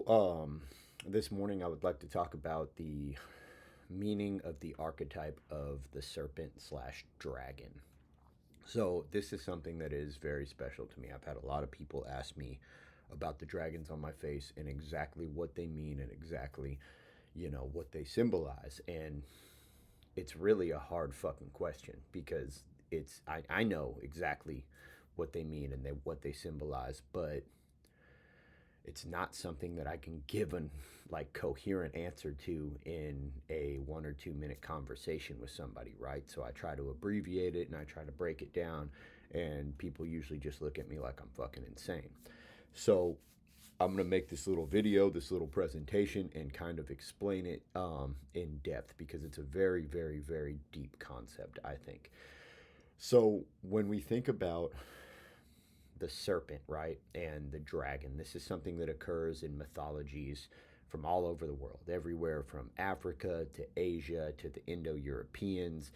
This morning I would like to talk about the meaning of the archetype of the serpent slash dragon. So, this is something that is very special to me. I've had a lot of people ask me about the dragons on my face and exactly what they mean and exactly, what they symbolize. And it's really a hard fucking question because I know exactly what they mean and what they symbolize, but it's not something that I can give an like coherent answer to in a 1 or 2 minute conversation with somebody, right? So I try to abbreviate it and I try to break it down, and people usually just look at me like I'm fucking insane. So I'm gonna make this little video, this little presentation, and kind of explain it in depth because it's a very, very, very deep concept, I think. So when we think about the serpent, right, and the dragon. This is something that occurs in mythologies from all over the world, everywhere from Africa to Asia to the Indo Europeans,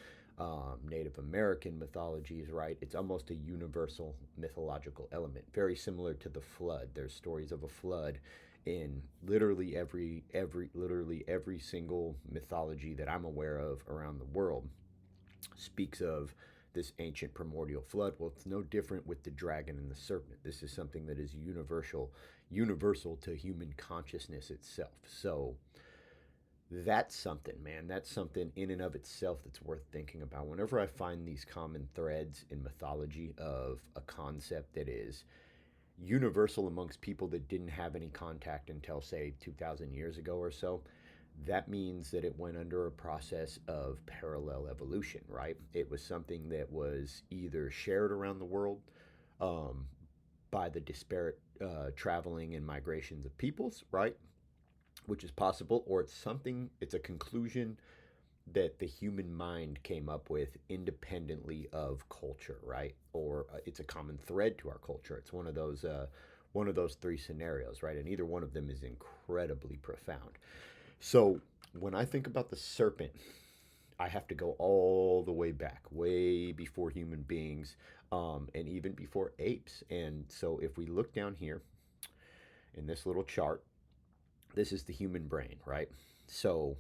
Native American mythologies, right? It's almost a universal mythological element, very similar to the flood. There's stories of a flood in literally every single mythology that I'm aware of around the world speaks of this ancient primordial flood. Well, it's no different with the dragon and the serpent. This is something that is universal to human consciousness itself. So that's something, man. That's something in and of itself that's worth thinking about. Whenever I find these common threads in mythology of a concept that is universal amongst people that didn't have any contact until, say, 2,000 years ago or so, that means that it went under a process of parallel evolution, right? It was something that was either shared around the world um, by the disparate traveling and migrations of peoples, right? Which is possible, or it's a conclusion that the human mind came up with independently of culture, right? Or it's a common thread to our culture. It's one of those three scenarios, right? And either one of them is incredibly profound. So when I think about the serpent, I have to go all the way back, way before human beings, and even before apes. And so if we look down here in this little chart, this is the human brain, right? So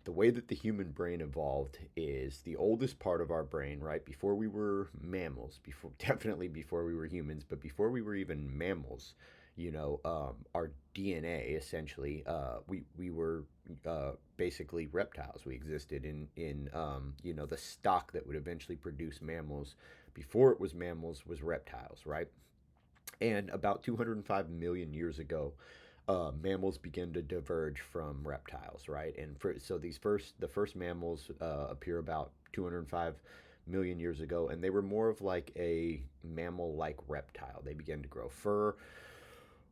the way that the human brain evolved is the oldest part of our brain, right? Before we were mammals, before definitely before we were humans, but before we were even mammals, our DNA essentially, we were basically reptiles. We existed in the stock that would eventually produce mammals. Before it was mammals, was reptiles, right? And about 205 million years ago, mammals begin to diverge from reptiles, right? And so the first mammals appear about 205 million years ago, and they were more of like a mammal-like reptile. They began to grow fur.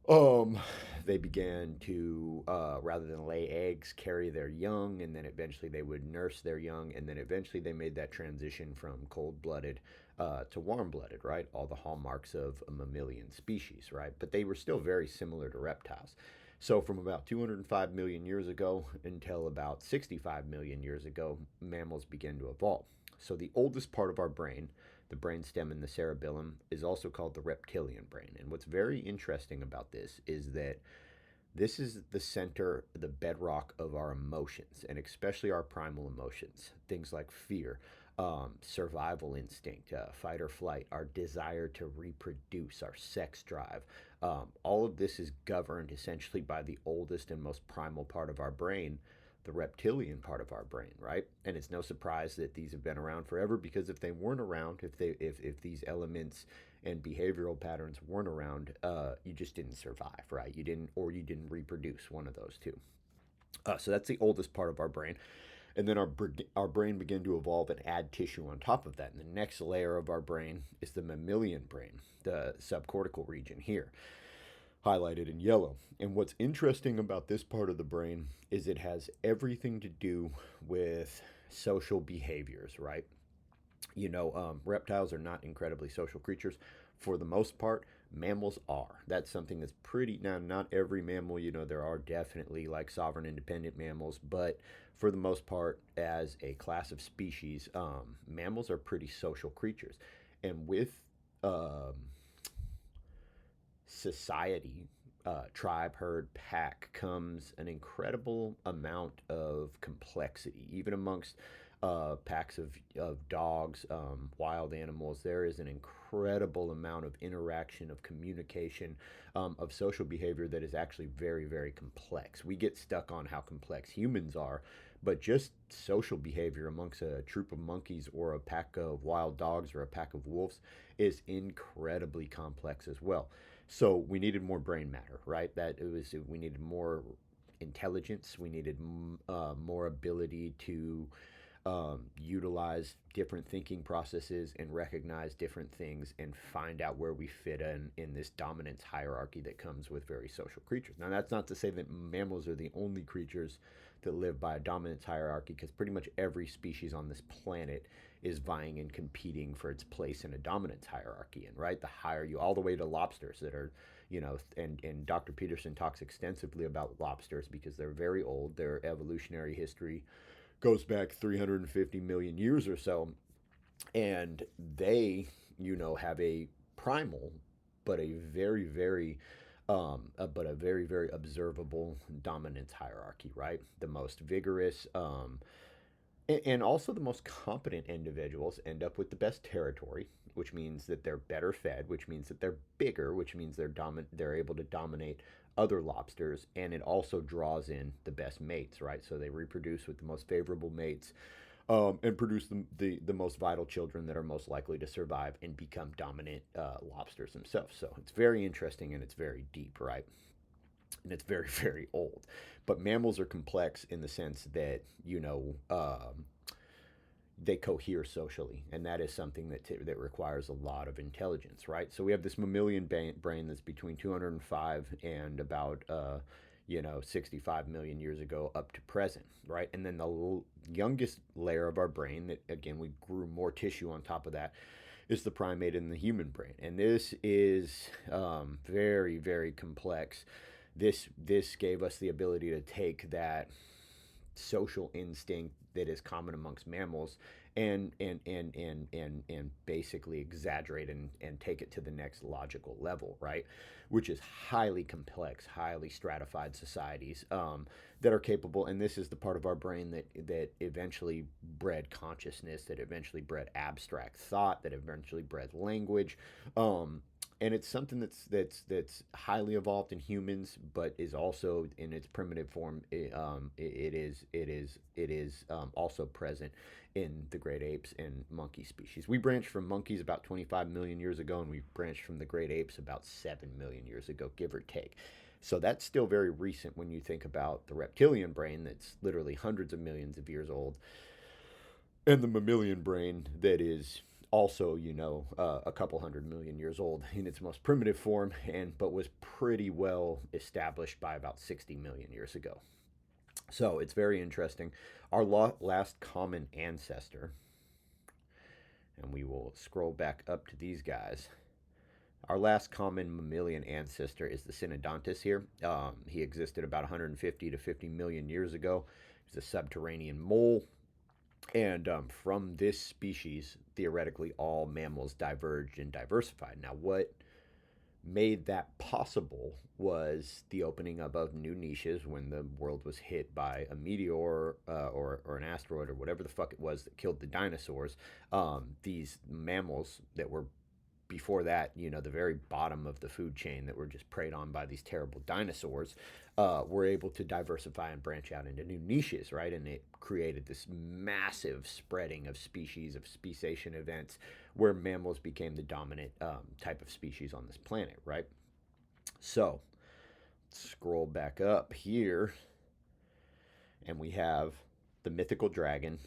Um, they began to, rather than lay eggs, carry their young, and then eventually they would nurse their young, and then eventually they made that transition from cold-blooded to warm-blooded, right? All the hallmarks of a mammalian species, right? But they were still very similar to reptiles. So from about 205 million years ago until about 65 million years ago, mammals began to evolve. So the oldest part of our brain, the brainstem and the cerebellum, is also called the reptilian brain. And what's very interesting about this is that this is the center, the bedrock of our emotions, and especially our primal emotions. Things like fear, survival instinct, fight or flight, our desire to reproduce, our sex drive. All of this is governed essentially by the oldest and most primal part of our brain, the reptilian part of our brain, right? And it's no surprise that these have been around forever, because if they weren't around, if these elements and behavioral patterns weren't around, you just didn't survive, right? You didn't reproduce, one of those two. So that's the oldest part of our brain. And then our brain began to evolve and add tissue on top of that. And the next layer of our brain is the mammalian brain, the subcortical region here, highlighted in yellow. And what's interesting about this part of the brain is it has everything to do with social behaviors, right? Reptiles are not incredibly social creatures for the most part. Mammals are. That's something that's pretty. Now, not every mammal, there are definitely like sovereign independent mammals, but for the most part, as a class of species, mammals are pretty social creatures. And with um, society, tribe, herd, pack comes an incredible amount of complexity. Even amongst packs of dogs, wild animals, there is an incredible amount of interaction, of communication, of social behavior that is actually very, very complex. We get stuck on how complex humans are, but just social behavior amongst a troop of monkeys or a pack of wild dogs or a pack of wolves is incredibly complex as well. So we needed more brain matter, right? We needed more intelligence. We needed more ability to utilize different thinking processes and recognize different things and find out where we fit in this dominance hierarchy that comes with very social creatures. Now, that's not to say that mammals are the only creatures that live by a dominance hierarchy, because pretty much every species on this planet is vying and competing for its place in a dominance hierarchy. And right, the higher you, all the way to lobsters that are, and Dr. Peterson talks extensively about lobsters because they're very old. Their evolutionary history goes back 350 million years or so, and they, have a primal, but a very, very but a very, very observable dominance hierarchy, right? The most vigorous, and also the most competent individuals end up with the best territory, which means that they're better fed, which means that they're bigger, which means they're able to dominate other lobsters, and it also draws in the best mates, right? So they reproduce with the most favorable mates, and produce the most vital children that are most likely to survive and become dominant lobsters themselves. So it's very interesting and it's very deep, right? And it's very, very old. But mammals are complex in the sense that, they cohere socially, and that is something that requires a lot of intelligence, right? So we have this mammalian brain that's between 205 and about 65 million years ago up to present, right? And then the youngest layer of our brain, that again we grew more tissue on top of that, is the primate and the human brain, and this is very, very complex. This gave us the ability to take that social instinct that is common amongst mammals and basically exaggerate and take it to the next logical level, right? Which is highly complex, highly stratified societies that are capable. And this is the part of our brain that eventually bred consciousness, that eventually bred abstract thought, that eventually bred language. And it's something that's highly evolved in humans, but is also in its primitive form. It is also present in the great apes and monkey species. We branched from monkeys about 25 million years ago, and we branched from the great apes about 7 million years ago, give or take. So that's still very recent when you think about the reptilian brain that's literally hundreds of millions of years old, and the mammalian brain that is also, a couple 100 million years old in its most primitive form, but was pretty well established by about 60 million years ago. So it's very interesting. Our last common ancestor, and we will scroll back up to these guys. Our last common mammalian ancestor is the Synodontus here. He existed about 150 to 50 million years ago. He's a subterranean mole. And from this species, theoretically, all mammals diverged and diversified. Now, what made that possible was the opening up of new niches when the world was hit by a meteor or an asteroid or whatever the fuck it was that killed the dinosaurs. These mammals that were before that, the very bottom of the food chain that were just preyed on by these terrible dinosaurs, were able to diversify and branch out into new niches, right? And it created this massive spreading of species, of speciation events, where mammals became the dominant type of species on this planet, right? So, scroll back up here, and we have the mythical dragon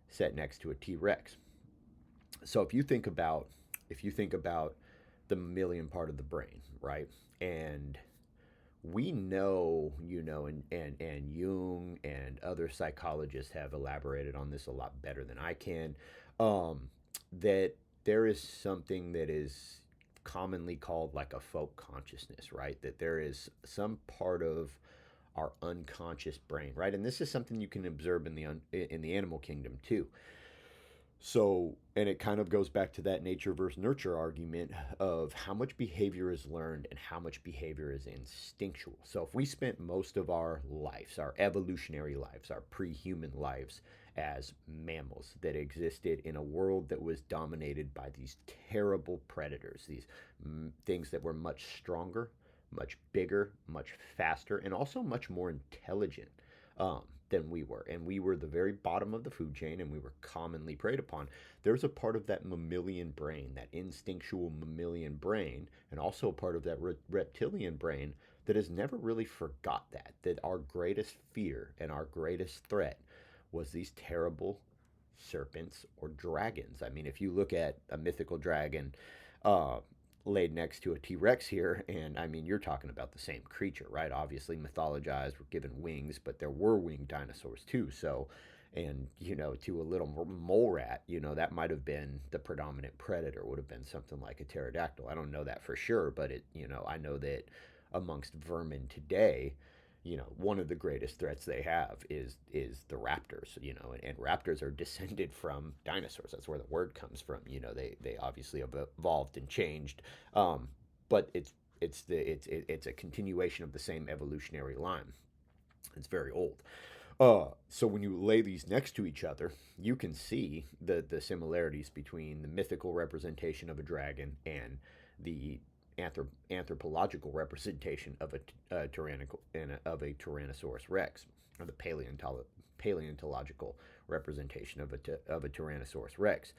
set next to a T-Rex. So if you think about the mammalian part of the brain, right? And we know, and Jung and other psychologists have elaborated on this a lot better than I can, that there is something that is commonly called like a folk consciousness, right? That there is some part of our unconscious brain, right? And this is something you can observe in the animal kingdom too. So, and it kind of goes back to that nature versus nurture argument of how much behavior is learned and how much behavior is instinctual. So, if we spent most of our lives, our evolutionary lives, our pre human lives, as mammals that existed in a world that was dominated by these terrible predators, these things that were much stronger, much bigger, much faster, and also much more intelligent than we were. And we were the very bottom of the food chain and we were commonly preyed upon. There's a part of that mammalian brain, that instinctual mammalian brain, and also a part of that reptilian brain that has never really forgot that our greatest fear and our greatest threat was these terrible serpents or dragons. I mean, if you look at a mythical dragon, uh, laid next to a T Rex here, and I mean, you're talking about the same creature, right? Obviously, mythologized, were given wings, but there were winged dinosaurs too. So, and to a little mole rat, that might have been the predominant predator, would have been something like a pterodactyl. I don't know that for sure, but I know that amongst vermin today, one of the greatest threats they have is the raptors, and raptors are descended from dinosaurs. That's where the word comes from. They obviously have evolved and changed, but it's a continuation of the same evolutionary line. It's very old. So when you lay these next to each other, you can see the similarities between the mythical representation of a dragon and the anthropological representation of a tyrannical of a Tyrannosaurus Rex, or the paleontological representation of a Tyrannosaurus Rex.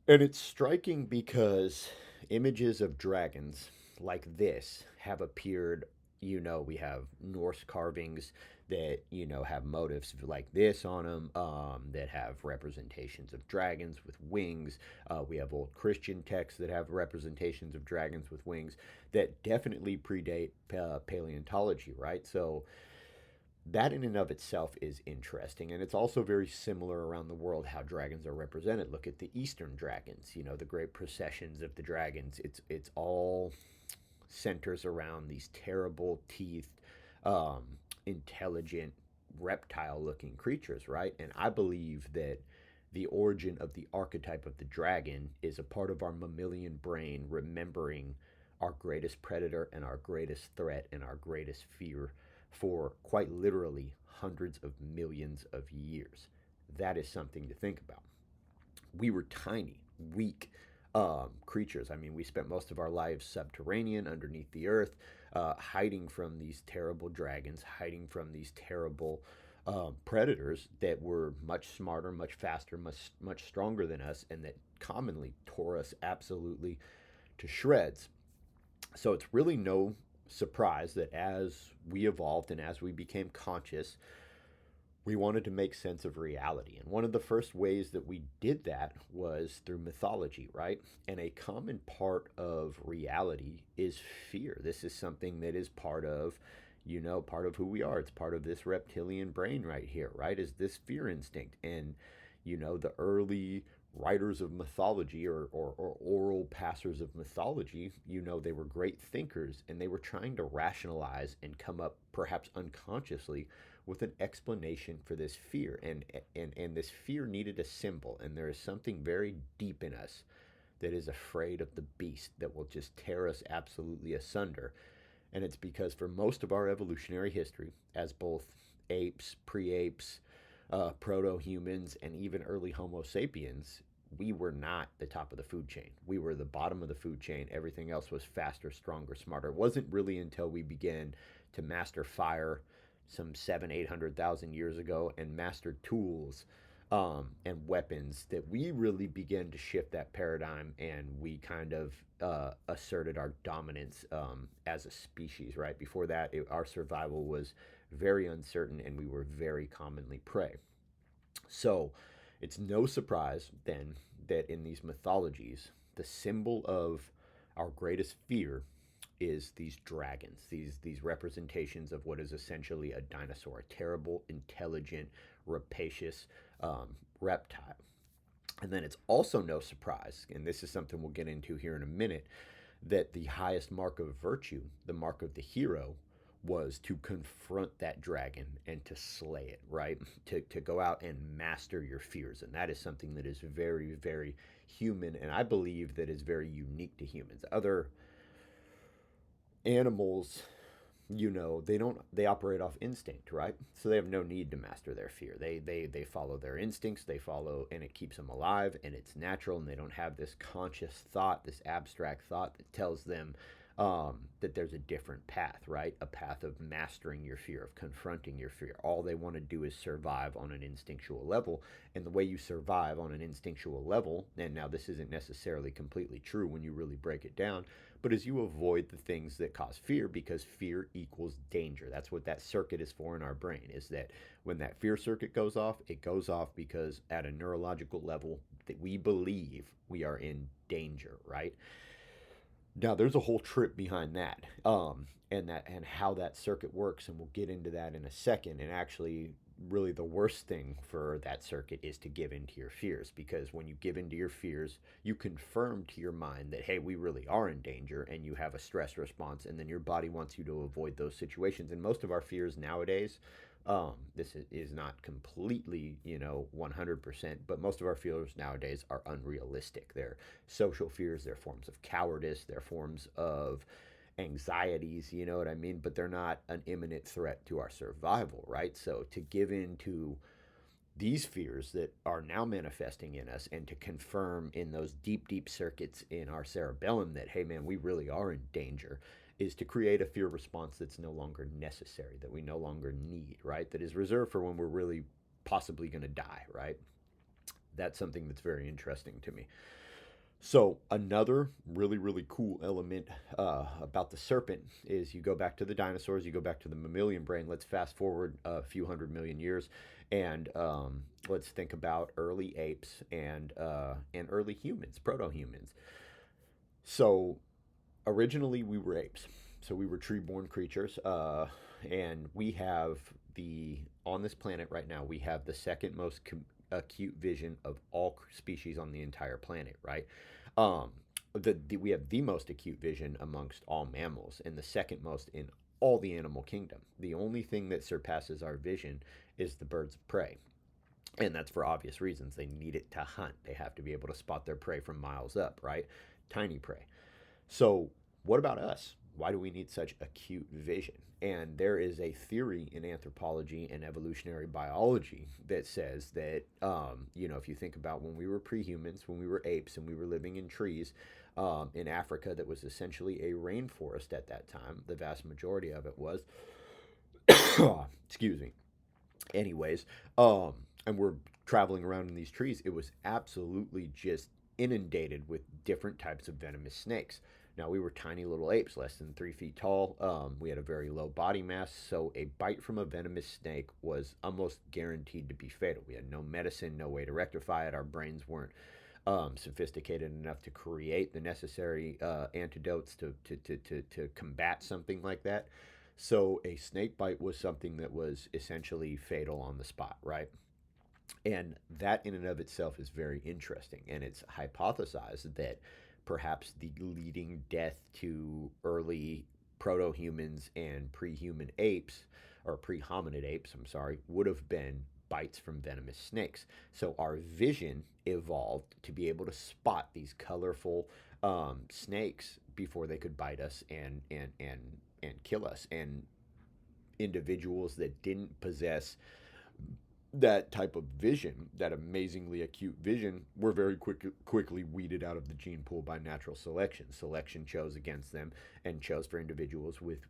And it's striking because images of dragons like this have appeared. We have Norse carvings that, have motifs like this on them, that have representations of dragons with wings. We have old Christian texts that have representations of dragons with wings that definitely predate paleontology, right? So, that in and of itself is interesting, and it's also very similar around the world how dragons are represented. Look at the Eastern dragons, the great processions of the dragons. It's all centers around these terrible teethed, um, intelligent reptile-looking creatures, right? And I believe that the origin of the archetype of the dragon is a part of our mammalian brain remembering our greatest predator and our greatest threat and our greatest fear for quite literally hundreds of millions of years. That is something to think about. We were tiny, weak creatures. I mean, we spent most of our lives subterranean, underneath the earth, hiding from these terrible dragons, hiding from these terrible predators that were much smarter, much faster, much stronger than us, and that commonly tore us absolutely to shreds. So it's really no surprise that as we evolved and as we became conscious, we wanted to make sense of reality. And one of the first ways that we did that was through mythology, right? And a common part of reality is fear. This is something that is part of who we are. It's part of this reptilian brain right here, right? Is this fear instinct. And, the early writers of mythology or oral passers of mythology, they were great thinkers and they were trying to rationalize and come up, perhaps unconsciously, with an explanation for this fear. And this fear needed a symbol. And there is something very deep in us that is afraid of the beast that will just tear us absolutely asunder. And it's because for most of our evolutionary history, as both apes, pre apes, proto humans, and even early Homo sapiens, we were not the top of the food chain. We were the bottom of the food chain. Everything else was faster, stronger, smarter. It wasn't really until we began to master fire some 800,000 years ago and master tools and weapons that we really began to shift that paradigm, and we kind of asserted our dominance as a species, right? Before that, our survival was very uncertain and we were very commonly prey. So it's no surprise then that in these mythologies, the symbol of our greatest fear is these dragons, these representations of what is essentially a dinosaur, a terrible, intelligent, rapacious reptile. And then it's also no surprise, and this is something we'll get into here in a minute, that the highest mark of virtue, the mark of the hero, was to confront that dragon and to slay it, right? To go out and master your fears. And that is something that is very, very human. And I believe that is very unique to humans. Other animals, they operate off instinct, right? So they have no need to master their fear. They follow their instincts, they follow, and it keeps them alive, and it's natural, and they don't have this conscious thought, this abstract thought that tells them that there's a different path, right? A path of mastering your fear, of confronting your fear. All they want to do is survive on an instinctual level. And the way you survive on an instinctual level, and now this isn't necessarily completely true when you really break it down, but as you avoid the things that cause fear, because fear equals danger. That's what that circuit is for in our brain, is that when that fear circuit goes off, it goes off because at a neurological level that we believe we are in danger, right? Now there's a whole trip behind that, and how that circuit works, and we'll get into that in a second. And actually, really, the worst thing for that circuit is to give in to your fears, because when you give in to your fears, you confirm to your mind that hey, we really are in danger, and you have a stress response, and then your body wants you to avoid those situations. And most of our fears nowadays, this is not completely, 100%, but most of our fears nowadays are unrealistic. They're social fears, they're forms of cowardice, they're forms of anxieties, you know what I mean? But they're not an imminent threat to our survival, right? So to give in to these fears that are now manifesting in us, and to confirm in those deep, deep circuits in our cerebellum that, hey, man, we really are in danger, is to create a fear response that's no longer necessary, that we no longer need, right? That is reserved for when we're really possibly going to die, right? That's something that's very interesting to me. So another really, really cool element about the serpent is you go back to the dinosaurs, you go back to the mammalian brain. Let's fast forward a few 100 million years, and let's think about early apes and early humans, proto-humans. So originally we were apes, so we were tree-born creatures, and we have on this planet right now, we have the second most acute vision of all species on the entire planet, right? Um, we have the most acute vision amongst all mammals, and the second most in all the animal kingdom. The only thing that surpasses our vision is the birds of prey. And that's for obvious reasons. They need it to hunt. They have to be able to spot their prey from miles up, right? Tiny prey. So, what about us? Why do we need such acute vision? And there is a theory in anthropology and evolutionary biology that says that, if you think about when we were prehumans, when we were apes and we were living in trees in Africa, that was essentially a rainforest at that time, the vast majority of it was. Excuse me. Anyways, and we're traveling around in these trees, it was absolutely just inundated with different types of venomous snakes. Now, we were tiny little apes, less than 3 feet tall. We had a very low body mass, so a bite from a venomous snake was almost guaranteed to be fatal. We had no medicine, no way to rectify it. Our brains weren't sophisticated enough to create the necessary antidotes to combat something like that. So a snake bite was something that was essentially fatal on the spot, right? And that in and of itself is very interesting. And it's hypothesized that perhaps the leading death to early proto humans and pre human apes, or pre hominid apes, I'm sorry, would have been bites from venomous snakes. So our vision evolved to be able to spot these colorful snakes before they could bite us and kill us. And individuals that didn't possess that type of vision, that amazingly acute vision, were very quickly weeded out of the gene pool by natural selection. Selection chose against them and chose for individuals with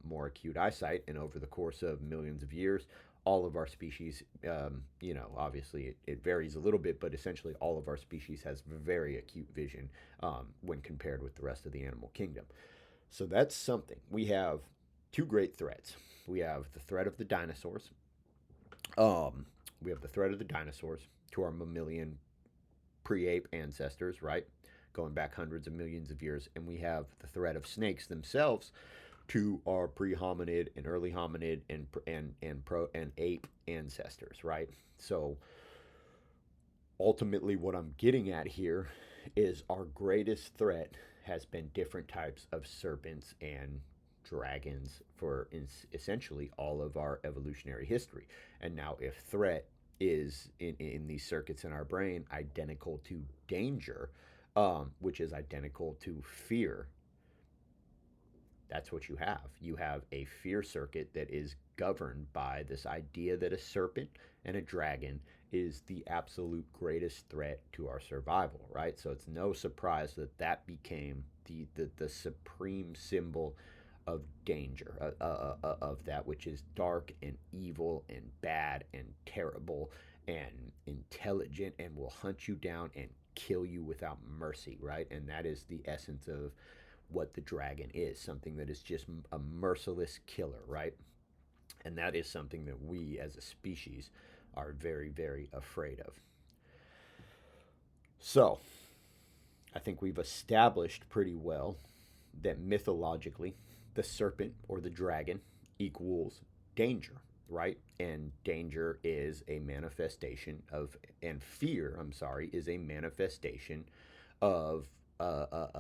more acute eyesight. And over the course of millions of years, all of our species, obviously it varies a little bit, but essentially all of our species has very acute vision when compared with the rest of the animal kingdom. So that's something. We have two great threats. We have the threat of the dinosaurs. We have the threat of the dinosaurs to our mammalian pre-ape ancestors, right? Going back hundreds of millions of years. And we have the threat of snakes themselves to our pre-hominid and early hominid and ape ancestors, right? So ultimately what I'm getting at here is our greatest threat has been different types of serpents and dragons for essentially all of our evolutionary history. And now, if threat is in these circuits in our brain identical to danger, which is identical to fear, that's what you have. You have a fear circuit that is governed by this idea that a serpent and a dragon is the absolute greatest threat to our survival, right? So it's no surprise that that became the supreme symbol of danger, of that which is dark and evil and bad and terrible and intelligent and will hunt you down and kill you without mercy, right? And that is the essence of what the dragon is, something that is just a merciless killer, right? And that is something that we as a species are very, very afraid of. So, I think we've established pretty well that mythologically, the serpent or the dragon equals danger, right? And danger is a manifestation of, and fear, I'm sorry, is a manifestation of a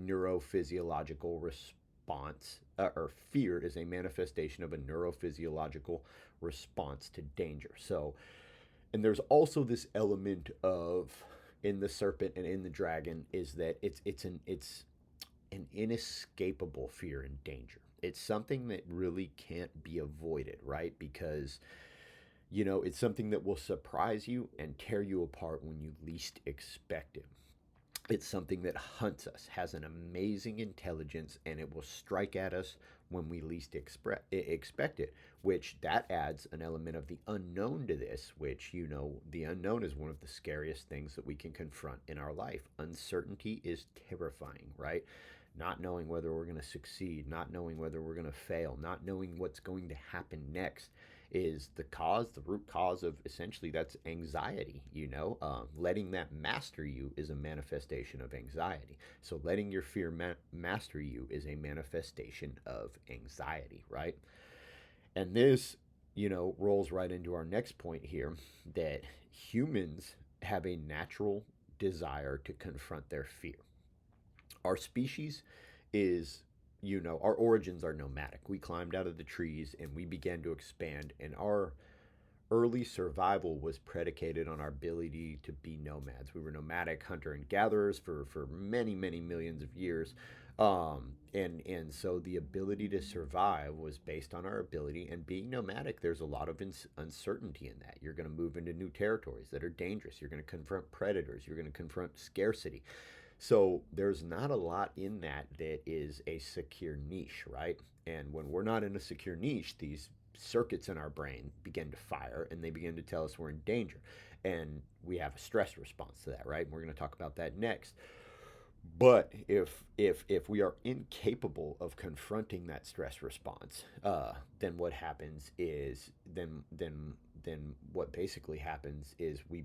neurophysiological response, or fear is a manifestation of a neurophysiological response to danger. So, and there's also this element of in the serpent and in the dragon is that it's an inescapable fear and danger. It's something that really can't be avoided, right? Because it's something that will surprise you and tear you apart when you least expect it. It's something that hunts us, has an amazing intelligence, and it will strike at us when we least expect it, which that adds an element of the unknown to this, which, the unknown is one of the scariest things that we can confront in our life. Uncertainty is terrifying, right? Not knowing whether we're going to succeed, not knowing whether we're going to fail, not knowing what's going to happen next is the root cause of essentially that's anxiety. Letting that master you is a manifestation of anxiety. So letting your fear master you is a manifestation of anxiety, right? And this, rolls right into our next point here, that humans have a natural desire to confront their fear. Our species is, our origins are nomadic. We climbed out of the trees and we began to expand, and our early survival was predicated on our ability to be nomads. We were nomadic hunter and gatherers for many, many millions of years. And so the ability to survive was based on our ability, and being nomadic, there's a lot of uncertainty in that. You're going to move into new territories that are dangerous. You're going to confront predators. You're going to confront scarcity. So there's not a lot in that is a secure niche, right? And when we're not in a secure niche, these circuits in our brain begin to fire and they begin to tell us we're in danger. And we have a stress response to that, right? And we're going to talk about that next. But if we are incapable of confronting that stress response, then what happens is then what basically happens is we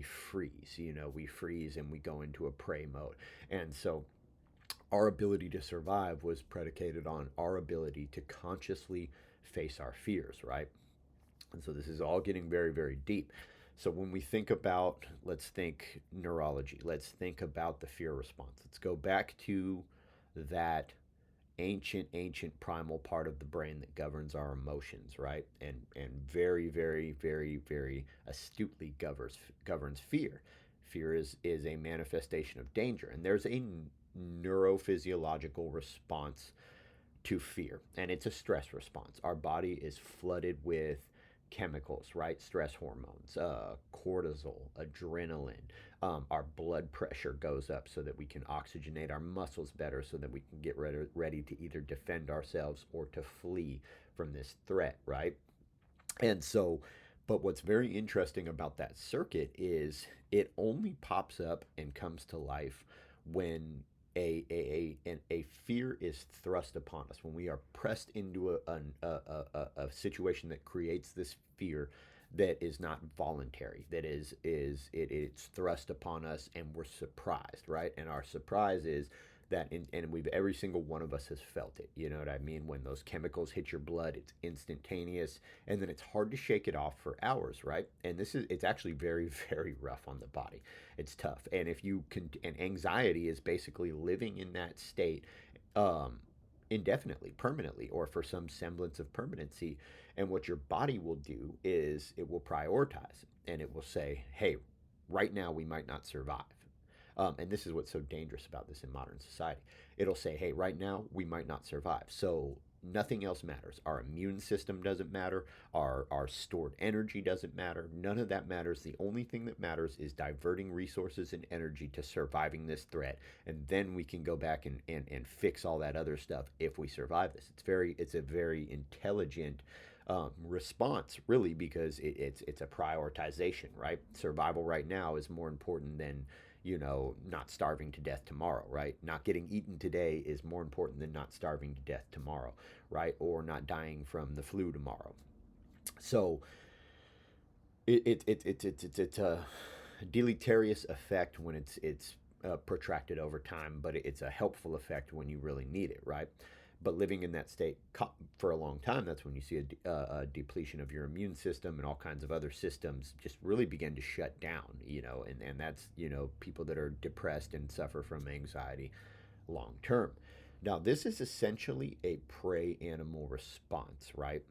freeze. We freeze and we go into a prey mode. And so our ability to survive was predicated on our ability to consciously face our fears, right? And so this is all getting very, very deep. So when we think about, let's think neurology, let's think about the fear response. Let's go back to that ancient primal part of the brain that governs our emotions, right? And very, very, very, very astutely governs fear. Fear is a manifestation of danger, and there's a neurophysiological response to fear, and it's a stress response. Our body is flooded with chemicals, right? Stress hormones, cortisol, adrenaline. Our blood pressure goes up so that we can oxygenate our muscles better, so that we can get ready to either defend ourselves or to flee from this threat, right? And so, but what's very interesting about that circuit is it only pops up and comes to life when a fear is thrust upon us, when we are pressed into a situation that creates this fear that is not voluntary, that it's thrust upon us and we're surprised, right? And our surprise is that and we've every single one of us has felt it. You know what I mean? When those chemicals hit your blood, it's instantaneous, and then it's hard to shake it off for hours, right? And it's actually very, very rough on the body. It's tough. And if you can, and anxiety is basically living in that state, indefinitely, permanently, or for some semblance of permanency. And what your body will do is it will prioritize and it will say, hey, right now we might not survive. And this is what's so dangerous about this in modern society. It'll say, hey, right now we might not survive. So nothing else matters. Our immune system doesn't matter. Our stored energy doesn't matter. None of that matters. The only thing that matters is diverting resources and energy to surviving this threat. And then we can go back and fix all that other stuff if we survive this. It's a very intelligent response, really, because it's a prioritization, right? Survival right now is more important than not starving to death tomorrow, right? Not getting eaten today is more important than not starving to death tomorrow, right? Or not dying from the flu tomorrow. So it's a deleterious effect when it's protracted over time, but it's a helpful effect when you really need it, right? But living in that state for a long time, that's when you see a depletion of your immune system and all kinds of other systems just really begin to shut down, and that's, people that are depressed and suffer from anxiety long term. Now, this is essentially a prey animal response, right?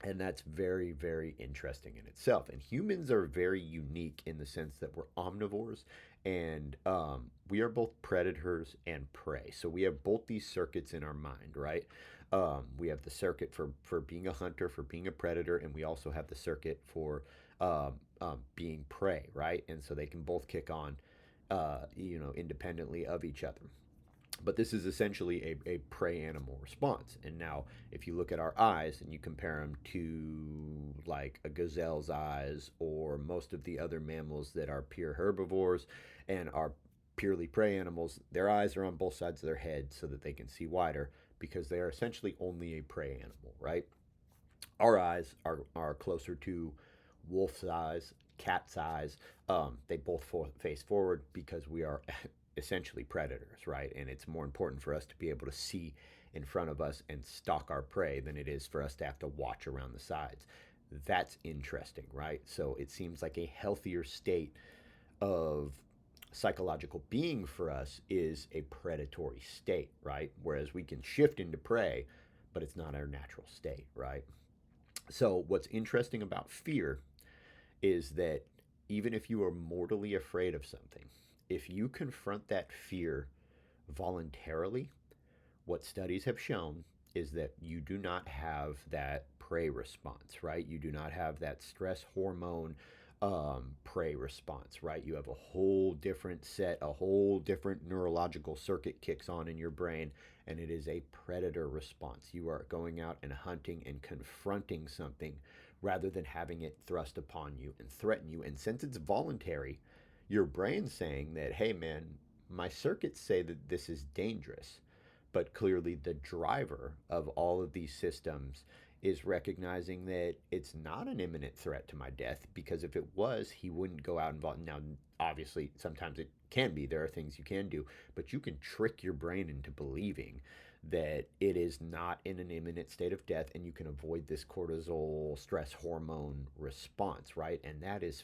And that's very, very interesting in itself. And humans are very unique in the sense that we're omnivores and we are both predators and prey. So we have both these circuits in our mind, right? We have the circuit for being a hunter, for being a predator, and we also have the circuit for being prey, right? And so they can both kick on, independently of each other. But this is essentially a prey animal response. And now, if you look at our eyes and you compare them to like a gazelle's eyes or most of the other mammals that are pure herbivores and are purely prey animals, their eyes are on both sides of their head so that they can see wider because they are essentially only a prey animal, right? Our eyes are closer to wolf's eyes, cat's eyes. They both face forward because we are essentially predators, right? And it's more important for us to be able to see in front of us and stalk our prey than it is for us to have to watch around the sides. That's interesting, right? So it seems like a healthier state of psychological being for us is a predatory state, right? Whereas we can shift into prey, but it's not our natural state, right? So, what's interesting about fear is that even if you are mortally afraid of something, if you confront that fear voluntarily, what studies have shown is that you do not have that prey response, right? You do not have that stress hormone prey response, right? You have a whole different set, a whole different neurological circuit kicks on in your brain, and it is a predator response. You are going out and hunting and confronting something rather than having it thrust upon you and threaten you. And since it's voluntary, your brain's saying that, hey, man, my circuits say that this is dangerous. But clearly, the driver of all of these systems is recognizing that it's not an imminent threat to my death, because if it was, he wouldn't go out and now, obviously, sometimes it can be. There are things you can do, but you can trick your brain into believing that it is not in an imminent state of death, and you can avoid this cortisol stress hormone response, right? And that is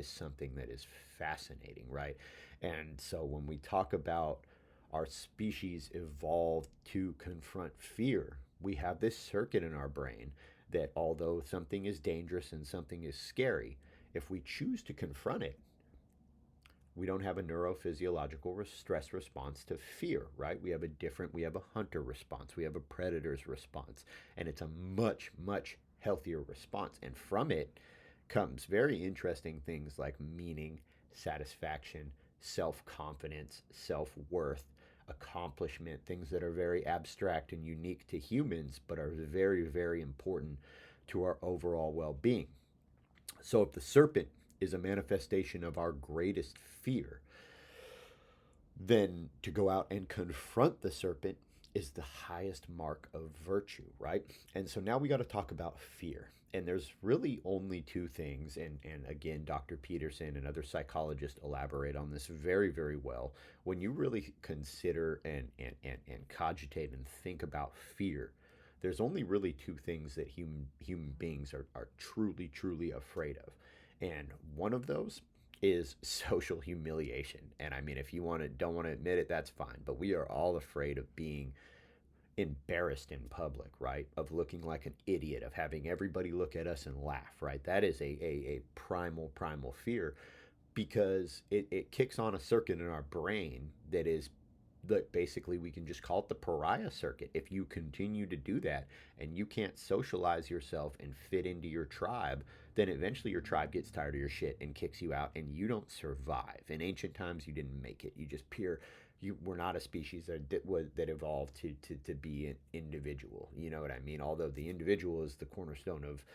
something that is fascinating, right? And so when we talk about our species evolved to confront fear, we have this circuit in our brain that although something is dangerous and something is scary, if we choose to confront it, we don't have a neurophysiological stress response to fear, right? We have a hunter response, we have a predator's response, and it's a much, much healthier response. And from it comes very interesting things like meaning, satisfaction, self confidence, self worth, accomplishment, things that are very abstract and unique to humans, but are very, very important to our overall well being. So if the serpent is a manifestation of our greatest fear, then to go out and confront the serpent is the highest mark of virtue, right? And so now we got to talk about fear. And there's really only two things. And again, Dr. Peterson and other psychologists elaborate on this very, very well. When you really consider and cogitate and think about fear, there's only really two things that human beings are truly, truly afraid of. And one of those is social humiliation. And I mean, if you don't want to admit it, that's fine. But we are all afraid of being embarrassed in public, right? Of looking like an idiot, of having everybody look at us and laugh, right? That is a primal fear, because it kicks on a circuit in our brain that is that basically we can just call it the pariah circuit. If you continue to do that and you can't socialize yourself and fit into your tribe, then eventually your tribe gets tired of your shit and kicks you out and you don't survive. In ancient times, you didn't make it. You just pure, you were not a species that evolved to be an individual. You know what I mean? Although the individual is the cornerstone of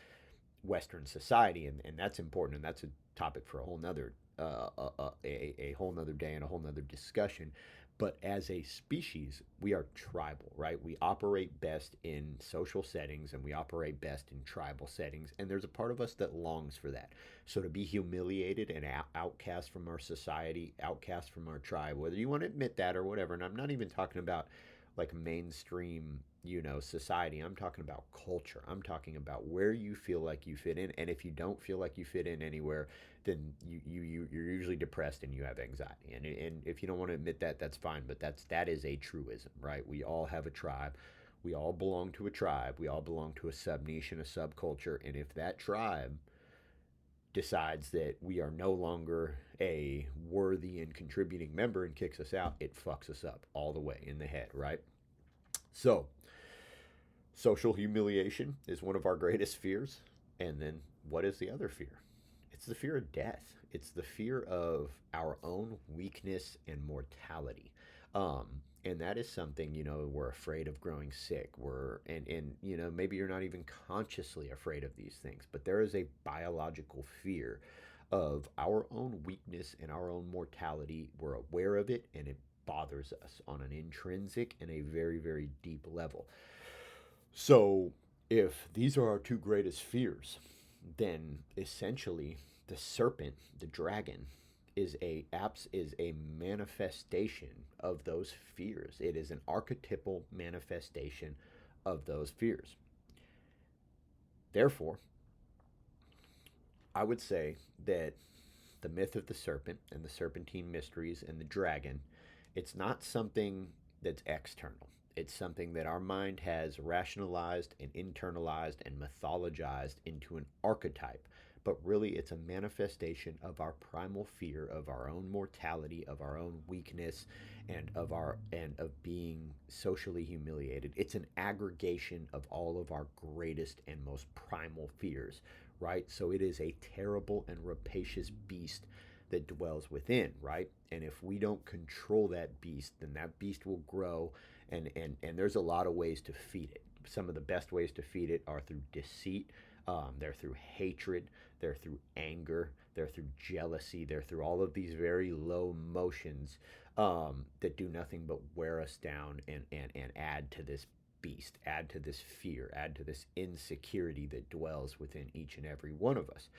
Western society, and that's important, and that's a topic for a whole nother a whole nother day and a whole nother discussion. But as a species, we are tribal, right? We operate best in social settings and we operate best in tribal settings. And there's a part of us that longs for that. So to be humiliated and outcast from our society, outcast from our tribe, whether you want to admit that or whatever, and I'm not even talking about like mainstream, society. I'm talking about culture. I'm talking about where you feel like you fit in. And if you don't feel like you fit in anywhere, then you're usually depressed and you have anxiety. And if you don't want to admit that, that's fine. But that is a truism, right? We all have a tribe. We all belong to a tribe. We all belong to a sub niche and a subculture. And if that tribe decides that we are no longer a worthy and contributing member and kicks us out, it fucks us up all the way in the head, right? So, social humiliation is one of our greatest fears. And then what is the other fear? It's the fear of death. It's the fear of our own weakness and mortality. Um, and that is something, we're afraid of growing sick. And maybe you're not even consciously afraid of these things, but there is a biological fear of our own weakness and our own mortality. We're aware of it and it bothers us on an intrinsic and a very, very deep level. So, if these are our two greatest fears, then essentially the serpent, the dragon, is a manifestation of those fears. It is an archetypal manifestation of those fears. Therefore, I would say that the myth of the serpent and the serpentine mysteries and the dragon, it's not something that's external. It's something that our mind has rationalized and internalized and mythologized into an archetype. But really, it's a manifestation of our primal fear of our own mortality, of our own weakness, and of being socially humiliated. It's an aggregation of all of our greatest and most primal fears, right? So it is a terrible and rapacious beast that dwells within, right? And if we don't control that beast, then that beast will grow, and there's a lot of ways to feed it. Some of the best ways to feed it are through deceit, they're through hatred, they're through anger, they're through jealousy, they're through all of these very low emotions that do nothing but wear us down and add to this beast, add to this fear, add to this insecurity that dwells within each and every one of us.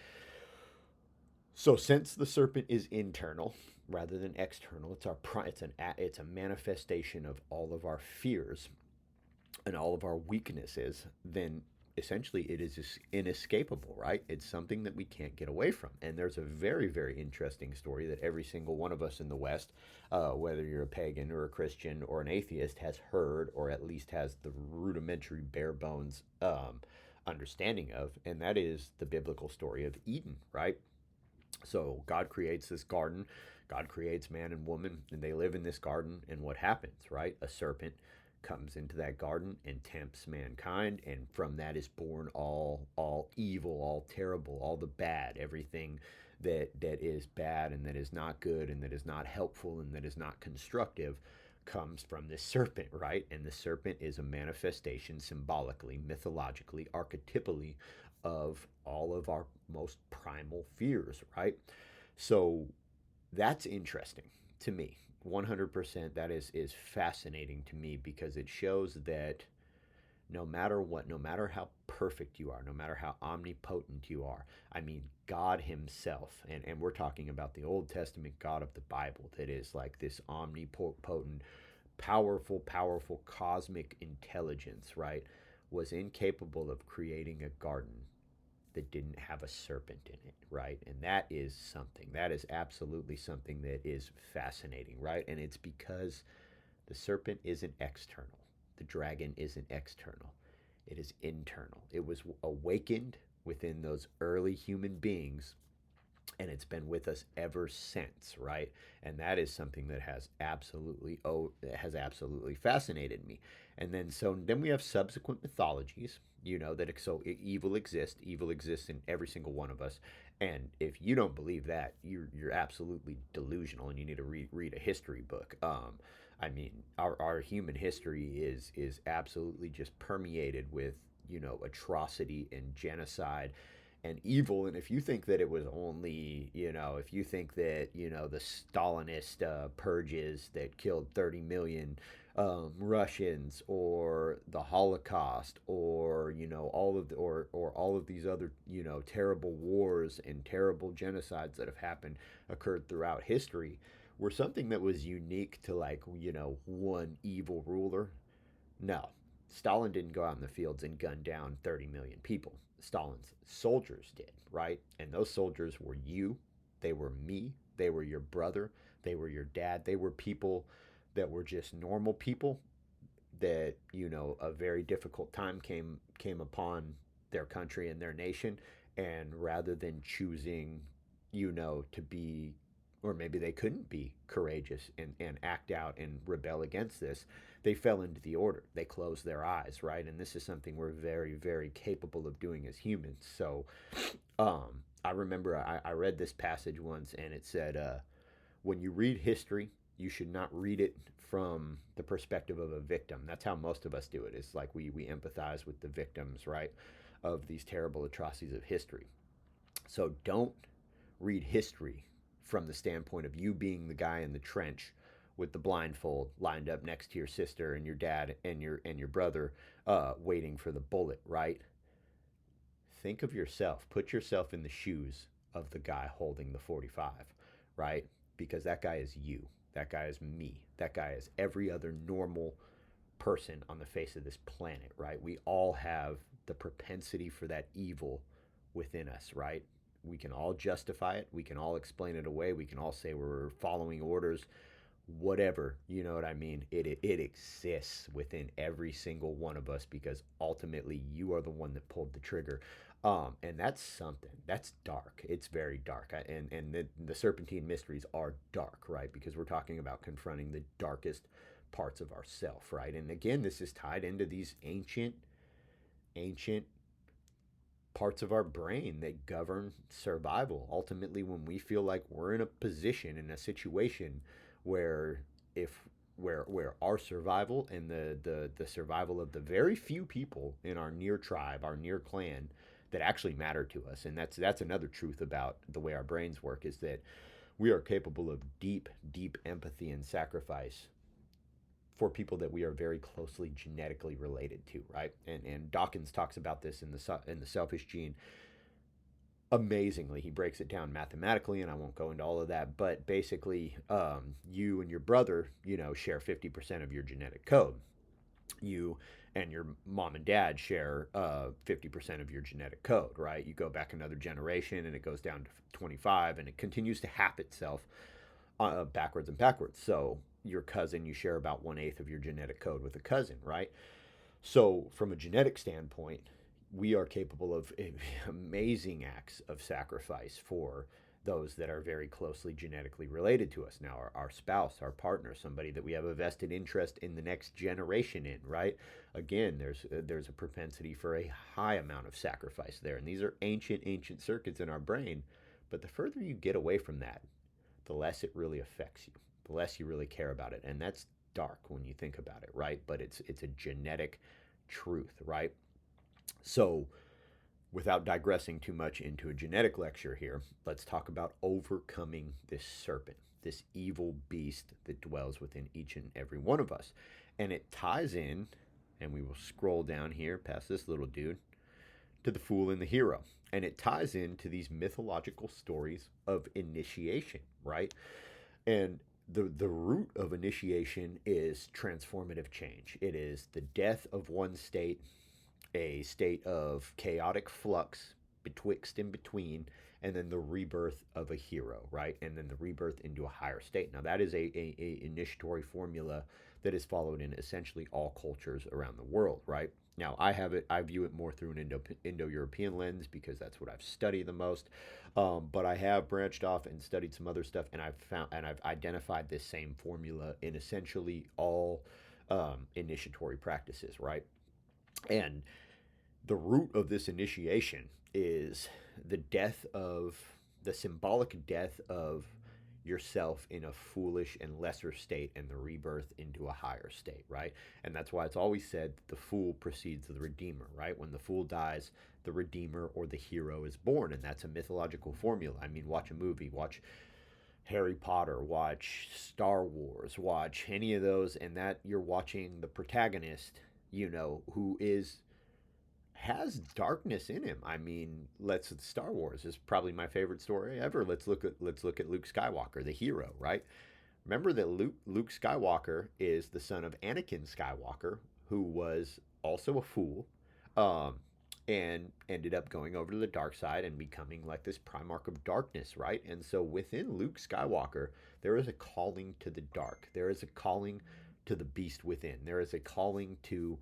So since the serpent is internal rather than external, it's a manifestation of all of our fears and all of our weaknesses, then essentially it is inescapable, right? It's something that we can't get away from. And there's a very, very interesting story that every single one of us in the West, whether you're a pagan or a Christian or an atheist, has heard, or at least has the rudimentary bare bones understanding of, and that is the biblical story of Eden, right? So God creates this garden. God creates man and woman, and they live in this garden. And what happens, right? A serpent comes into that garden and tempts mankind, and from that is born all evil, all terrible, all the bad, everything that is bad and that is not good and that is not helpful and that is not constructive comes from this serpent, right? And the serpent is a manifestation symbolically, mythologically, archetypally of all of our most primal fears, right? So that's interesting to me. 100%, that is fascinating to me, because it shows that no matter what, no matter how perfect you are, no matter how omnipotent you are, I mean, God Himself, and we're talking about the Old Testament God of the Bible, that is like this omnipotent, powerful cosmic intelligence, right, was incapable of creating a garden that didn't have a serpent in it, right? And that is something, that is absolutely something that is fascinating, right? And it's because the serpent isn't external. the dragon isn't external, it is internal. It was awakened within those early human beings, and it's been with us ever since, right? And that is something that has absolutely fascinated me. And then we have subsequent mythologies, that evil exists in every single one of us. And if you don't believe that, you're absolutely delusional, and you need to read a history book. I mean, our human history is absolutely just permeated with, atrocity and genocide and evil. And if you think that it was only, if you think that, the Stalinist purges that killed 30 million Russians, or the Holocaust, or, or all of these other, terrible wars and terrible genocides that have occurred throughout history, were something that was unique to, like, one evil ruler. No, Stalin didn't go out in the fields and gun down 30 million people. Stalin's soldiers did, right? And those soldiers were you, they were me, they were your brother, they were your dad. They were people that were just normal people that, a very difficult time came upon their country and their nation. And rather than choosing, to be, or maybe they couldn't be courageous and act out and rebel against this, they fell into the order. They closed their eyes, right? And this is something we're very, very capable of doing as humans. So I remember I read this passage once, and it said, when you read history, you should not read it from the perspective of a victim. That's how most of us do it. It's like we empathize with the victims, right, of these terrible atrocities of history. So don't read history from the standpoint of you being the guy in the trench with the blindfold, lined up next to your sister and your dad and your brother, waiting for the bullet, right? Think of yourself. Put yourself in the shoes of the guy holding the 45, right? Because that guy is you. That guy is me. That guy is every other normal person on the face of this planet, right? We all have the propensity for that evil within us, right? We can all justify it. We can all explain it away. We can all say we're following orders, whatever. You know what I mean? It exists within every single one of us, because ultimately you are the one that pulled the trigger. And that's something that's dark. It's very dark. And the Serpentine mysteries are dark, right? Because we're talking about confronting the darkest parts of ourself, right? And again, this is tied into these ancient parts of our brain that govern survival. Ultimately, when we feel like we're in a position, in a situation where if where our survival and the survival of the very few people in our near tribe, our near clan, that actually matter to us. And that's another truth about the way our brains work, is that we are capable of deep empathy and sacrifice for people that we are very closely genetically related to, right? And Dawkins talks about this in the Selfish Gene amazingly. He breaks it down mathematically, and I won't go into all of that. But basically, you and your brother, share 50% of your genetic code. You and your mom and dad share 50% of your genetic code, right? You go back another generation, and it goes down to 25, and it continues to hap itself backwards and backwards. So your cousin, you share about 1/8 of your genetic code with a cousin, right? So from a genetic standpoint, we are capable of amazing acts of sacrifice for those that are very closely genetically related to us. Now, our spouse, our partner, somebody that we have a vested interest in the next generation in, right? Again, there's a propensity for a high amount of sacrifice there. And these are ancient circuits in our brain. But the further you get away from that, the less it really affects you, the less you really care about it. And that's dark when you think about it, right? But it's a genetic truth, right? So, without digressing too much into a genetic lecture here, let's talk about overcoming this serpent, this evil beast that dwells within each and every one of us. And it ties in, and we will scroll down here past this little dude, to the fool and the hero. And it ties into these mythological stories of initiation, right? And the root of initiation is transformative change. It is the death of one state, a state of chaotic flux betwixt and between, and then the rebirth of a hero, right? And then the rebirth into a higher state. Now, that is a initiatory formula that is followed in essentially all cultures around the world, right? Now, I view it more through an Indo-European lens because that's what I've studied the most. But I have branched off and studied some other stuff, and I've identified this same formula in essentially all initiatory practices, right? And the root of this initiation is the death of the symbolic death of yourself in a foolish and lesser state and the rebirth into a higher state, right? And that's why it's always said the fool precedes the redeemer, right? When the fool dies, the redeemer or the hero is born, and that's a mythological formula. I mean, watch a movie, watch Harry Potter, watch Star Wars, watch any of those, and that you're watching the protagonist, who has darkness in him. I mean, let's Star Wars is probably my favorite story ever. Let's look at Luke Skywalker, the hero, right? Remember that Luke Skywalker is the son of Anakin Skywalker, who was also a fool, um, and ended up going over to the dark side and becoming like this Primarch of darkness, right? And so within Luke Skywalker, there is a calling to the dark. There is a calling to the beast within. There is a calling to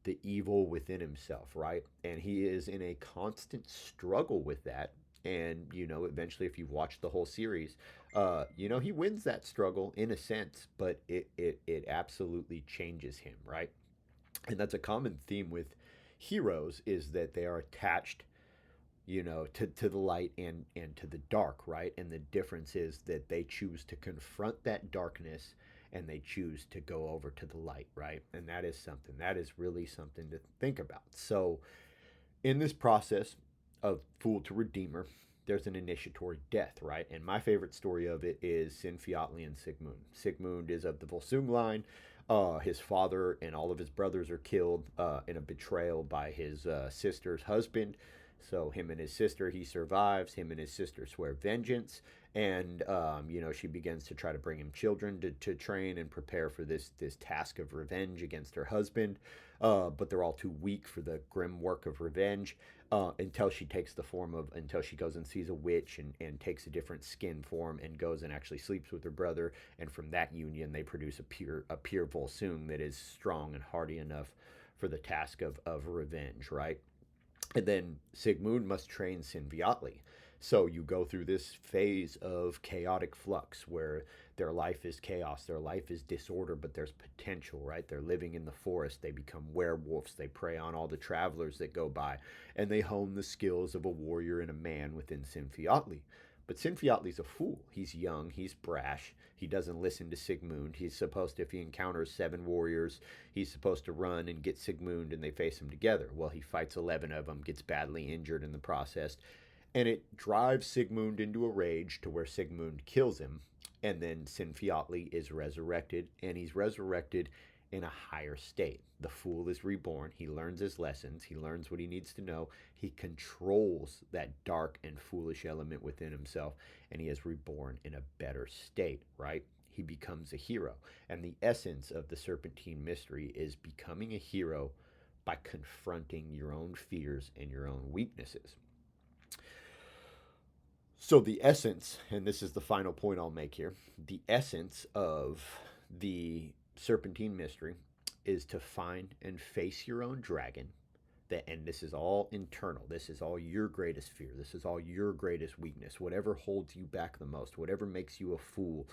the evil within himself, right? And he is in a constant struggle with that. And, eventually, if you've watched the whole series, he wins that struggle in a sense, but it absolutely changes him, right? And that's a common theme with heroes is that they are attached, to the light and to the dark, right? And the difference is that they choose to confront that darkness and they choose to go over to the light, right? And that is really something to think about. So in this process of fool to redeemer, there's an initiatory death, right? And my favorite story of it is Sinfiotli and Sigmund. Sigmund is of the Volsung line. His father and all of his brothers are killed in a betrayal by his sister's husband. So him and his sister, he survives. Him and his sister swear vengeance, and she begins to try to bring him children to train and prepare for this task of revenge against her husband. But they're all too weak for the grim work of revenge until she goes and sees a witch and takes a different skin form and goes and actually sleeps with her brother. And from that union, they produce a pure Volsung that is strong and hardy enough for the task of revenge, right? And then Sigmund must train Sinviatli. So you go through this phase of chaotic flux where their life is chaos, their life is disorder, but there's potential, right? They're living in the forest, they become werewolves, they prey on all the travelers that go by, and they hone the skills of a warrior and a man within Sinfiotli. But Sinfiotli's a fool. He's young, he's brash, he doesn't listen to Sigmund. He's supposed to, if he encounters 7 warriors, he's supposed to run and get Sigmund and they face him together. Well, he fights 11 of them, gets badly injured in the process, and it drives Sigmund into a rage to where Sigmund kills him. And then Sinfiotli is resurrected, and he's resurrected in a higher state. The fool is reborn. He learns his lessons. He learns what he needs to know. He controls that dark and foolish element within himself, and he is reborn in a better state, right? He becomes a hero. And the essence of the Serpentine mystery is becoming a hero by confronting your own fears and your own weaknesses. So the essence, and this is the final point I'll make here, the essence of the Serpentine mystery is to find and face your own dragon. And this is all internal. This is all your greatest fear. This is all your greatest weakness. Whatever holds you back the most, whatever makes you a fool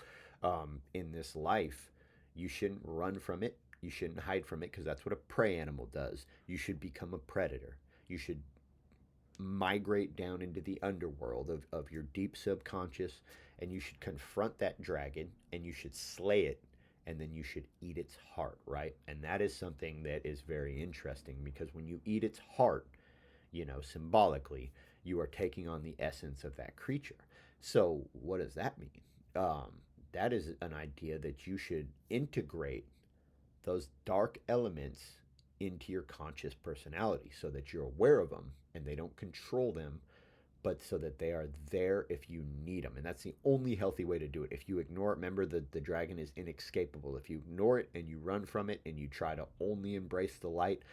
in this life, you shouldn't run from it. You shouldn't hide from it because that's what a prey animal does. You should become a predator. You should migrate down into the underworld of your deep subconscious, and you should confront that dragon and you should slay it, and then you should eat its heart, right? And that is something that is very interesting because when you eat its heart, symbolically, you are taking on the essence of that creature. So what does that mean? That is an idea that you should integrate those dark elements into your conscious personality so that you're aware of them and they don't control them, but so that they are there if you need them. And that's the only healthy way to do it. If you ignore it, remember that the dragon is inescapable. If you ignore it and you run from it and you try to only embrace the light,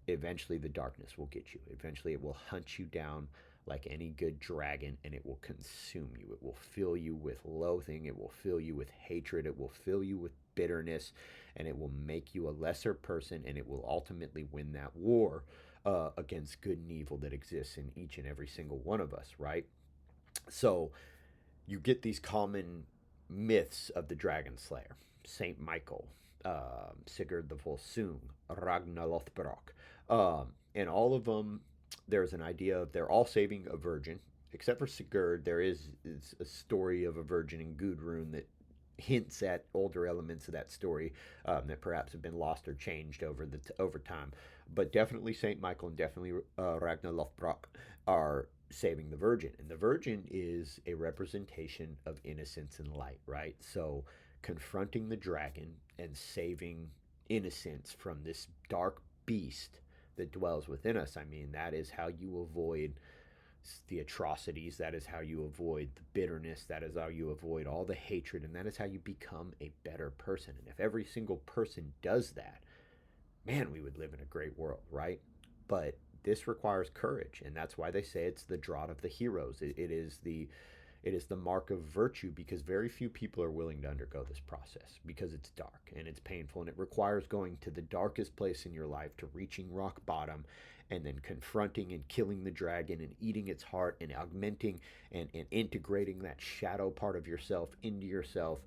eventually the darkness will get you. Eventually it will hunt you down like any good dragon, and it will consume you. It will fill you with loathing. It will fill you with hatred. It will fill you with bitterness, and it will make you a lesser person, and it will ultimately win that war against good and evil that exists in each and every single one of us, right? So you get these common myths of the dragon slayer: Saint Michael, Sigurd the Volsung, Ragnar Lothbrok, and all of them. There's an idea of they're all saving a virgin, except for Sigurd. There is a story of a virgin in Gudrun that hints at older elements of that story that perhaps have been lost or changed over time. But definitely Saint Michael and definitely Ragnar Lothbrok are saving the virgin, and the virgin is a representation of innocence and light, right? So confronting the dragon and saving innocence from this dark beast that dwells within us. I mean, that is how you avoid the atrocities, that is how you avoid the bitterness, that is how you avoid all the hatred, and that is how you become a better person. And if every single person does that, man, we would live in a great world, right? But this requires courage, and that's why they say it's the draught of the heroes. It is the mark of virtue, because very few people are willing to undergo this process, because it's dark and it's painful, and it requires going to the darkest place in your life, to reaching rock bottom, and then confronting and killing the dragon and eating its heart and augmenting and integrating that shadow part of yourself into yourself,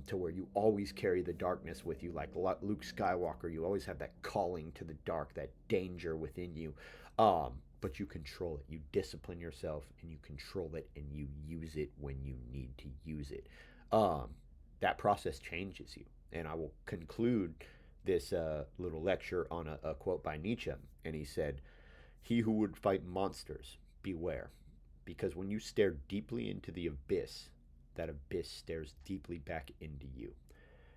to where you always carry the darkness with you. Like Luke Skywalker, you always have that calling to the dark, that danger within you. But you control it. You discipline yourself, and you control it, and you use it when you need to use it. That process changes you. And I will conclude this little lecture on a quote by Nietzsche. And he said, "He who would fight monsters, beware. Because when you stare deeply into the abyss, that abyss stares deeply back into you."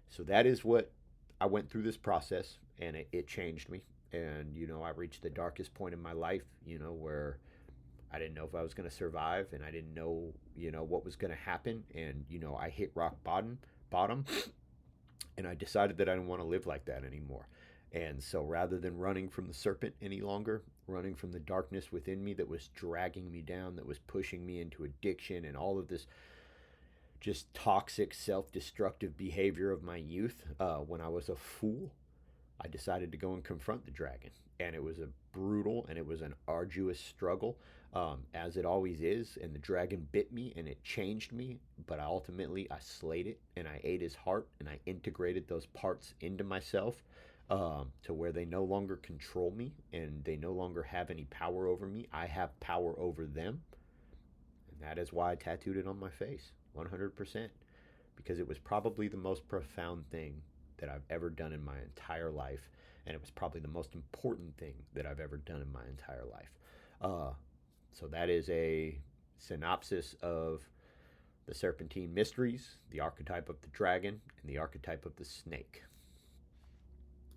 So that is what I went through this process, and it changed me. And, I reached the darkest point in my life, where I didn't know if I was going to survive, and I didn't know, what was going to happen. And, I hit rock bottom, and I decided that I didn't want to live like that anymore. And so rather than running from the serpent any longer, running from the darkness within me that was dragging me down, that was pushing me into addiction and all of this just toxic, self destructive behavior of my youth, when I was a fool, I decided to go and confront the dragon. And it was a brutal and it was an arduous struggle, as it always is. And the dragon bit me and it changed me. But I slayed it, and I ate his heart, and I integrated those parts into myself, to where they no longer control me and they no longer have any power over me. I have power over them. And that is why I tattooed it on my face, 100%. Because it was probably the most profound thing that I've ever done in my entire life, and it was probably the most important thing that I've ever done in my entire life. So that is a synopsis of the Serpentine mysteries, the archetype of the dragon, and the archetype of the snake.